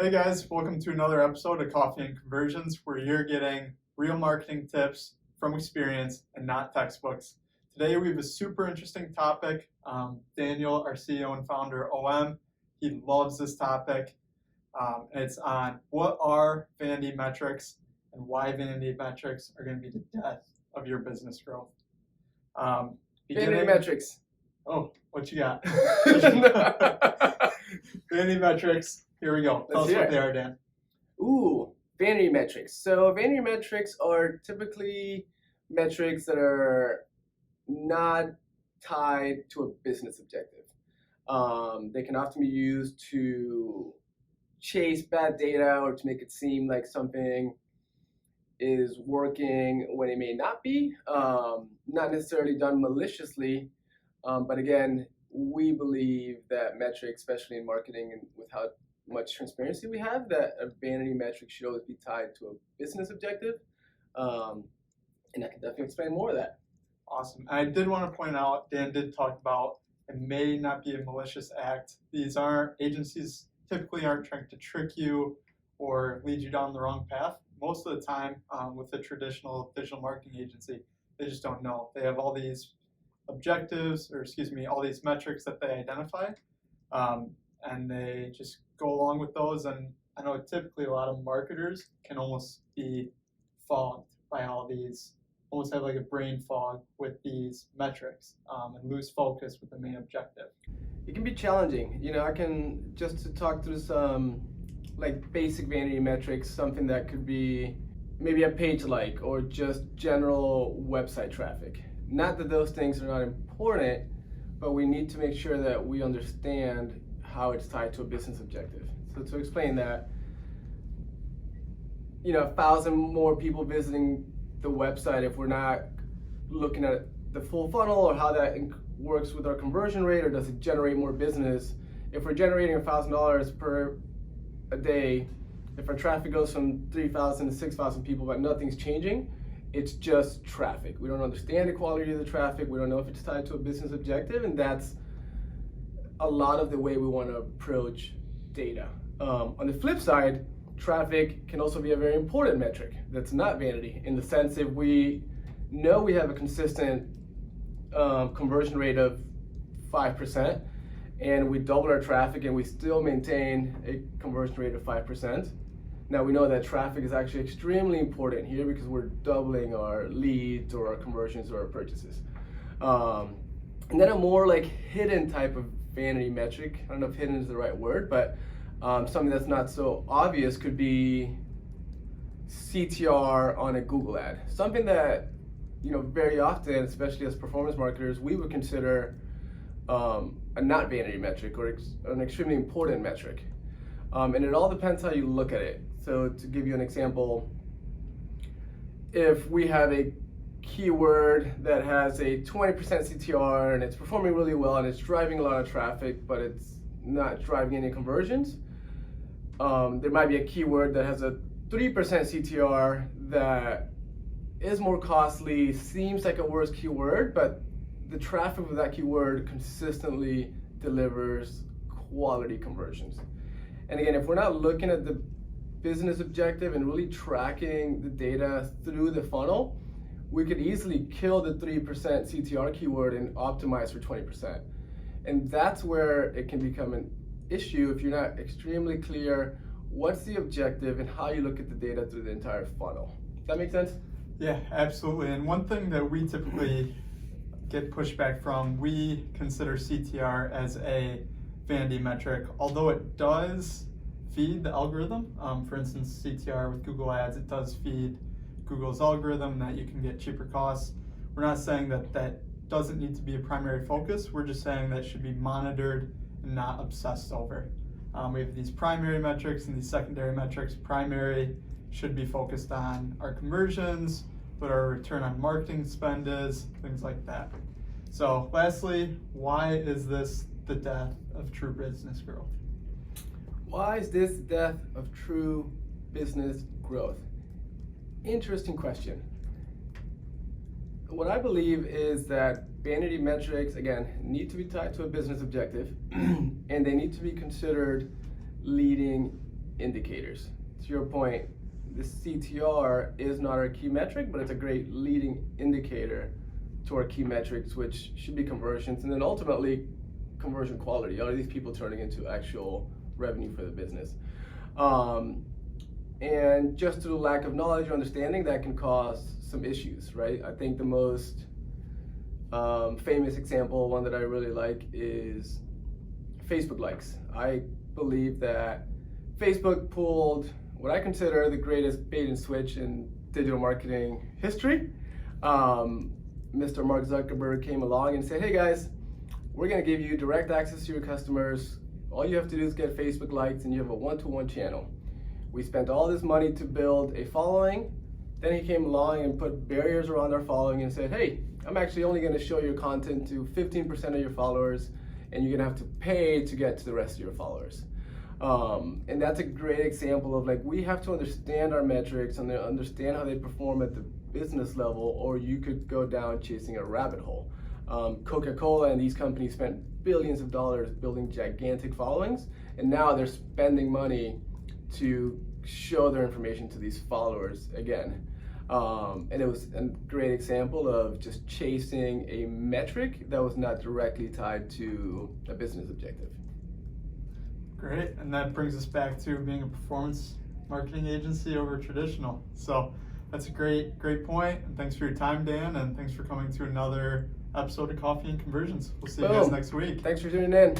Hey guys, welcome to another episode of Coffee and Conversions, where you're getting real marketing tips from experience and not textbooks. Today we have a super interesting topic. Daniel, our CEO and founder, OM, he loves this topic. It's on what are vanity metrics and why vanity metrics are going to be the death of your business growth. Vanity metrics. Oh, what you got? Vanity metrics. Here we go. Tell us what they are, Dan. Ooh, vanity metrics. So vanity metrics are typically metrics that are not tied to a business objective. They can often be used to chase bad data or to make it seem like something is working when it may not be. Not necessarily done maliciously, but again, we believe that metrics, especially in marketing and with how much transparency we have, that a vanity metric should always be tied to a business objective. And I can definitely explain more of that. Awesome. I did want to point out, Dan did talk about it may not be a malicious act. Agencies typically aren't trying to trick you or lead you down the wrong path. Most of the time with a traditional digital marketing agency, they just don't know. They have all these objectives, all these metrics that they identify, and they just go along with those. And I know typically a lot of marketers can almost be fogged by all these, almost have like a brain fog with these metrics, and lose focus with the main objective. It can be challenging. I can just to talk through some like basic vanity metrics, something that could be maybe a page like or just general website traffic. Not that those things are not important, but we need to make sure that we understand how it's tied to a business objective. So to explain that, 1,000 more people visiting the website, if we're not looking at the full funnel or how that works with our conversion rate, or does it generate more business? If we're generating $1,000 per a day, if our traffic goes from 3,000 to 6,000 people but nothing's changing, it's just traffic. We don't understand the quality of the traffic. We don't know if it's tied to a business objective, and that's a lot of the way we want to approach data. On the flip side, traffic can also be a very important metric that's not vanity, in the sense if we know we have a consistent conversion rate of 5% and we double our traffic and we still maintain a conversion rate of 5%. Now we know that traffic is actually extremely important here because we're doubling our leads or our conversions or our purchases. And then a more like hidden type of vanity metric, I don't know if hidden is the right word, but something that's not so obvious could be CTR on a Google ad. Something that, very often, especially as performance marketers, we would consider a not vanity metric or an extremely important metric. And it all depends how you look at it. So to give you an example, if we have a keyword that has a 20% CTR and it's performing really well and it's driving a lot of traffic, but it's not driving any conversions, there might be a keyword that has a 3% CTR that is more costly, seems like a worse keyword, but the traffic with that keyword consistently delivers quality conversions. And again, if we're not looking at the business objective and really tracking the data through the funnel, we could easily kill the 3% CTR keyword and optimize for 20%. And that's where it can become an issue if you're not extremely clear what's the objective and how you look at the data through the entire funnel. Does that make sense? Yeah, absolutely. And one thing that we typically get pushback from, we consider CTR as a vanity metric, although it does feed the algorithm. For instance, CTR with Google Ads, it does feed Google's algorithm that you can get cheaper costs. We're not saying that that doesn't need to be a primary focus. We're just saying that it should be monitored and not obsessed over. We have these primary metrics and these secondary metrics. Primary should be focused on our conversions, what our return on marketing spend is, things like that. So lastly, why is this the death of true business growth? Why is this the death of true business growth? Interesting question. What I believe is that vanity metrics, again, need to be tied to a business objective and they need to be considered leading indicators. To your point, the CTR is not our key metric, but it's a great leading indicator to our key metrics, which should be conversions, and then ultimately conversion quality. Are these people turning into actual revenue for the business? And just through lack of knowledge or understanding, that can cause some issues, right? I think the most famous example, one that I really like, is Facebook likes. I believe that Facebook pulled what I consider the greatest bait and switch in digital marketing history. Mr. Mark Zuckerberg came along and said, hey guys, we're gonna give you direct access to your customers. All you have to do is get Facebook likes and you have a one-to-one channel. We spent all this money to build a following. Then he came along and put barriers around our following and said, hey, I'm actually only gonna show your content to 15% of your followers, and you're gonna have to pay to get to the rest of your followers. And that's a great example of, like, we have to understand our metrics and understand how they perform at the business level, or you could go down chasing a rabbit hole. Coca-Cola and these companies spent billions of dollars building gigantic followings, and now they're spending money to show their information to these followers again. And it was a great example of just chasing a metric that was not directly tied to a business objective. Great, and that brings us back to being a performance marketing agency over traditional. So that's a great point, and thanks for your time, Dan, and thanks for coming to another episode of Coffee and Conversions. We'll see you guys next week. Thanks for tuning in.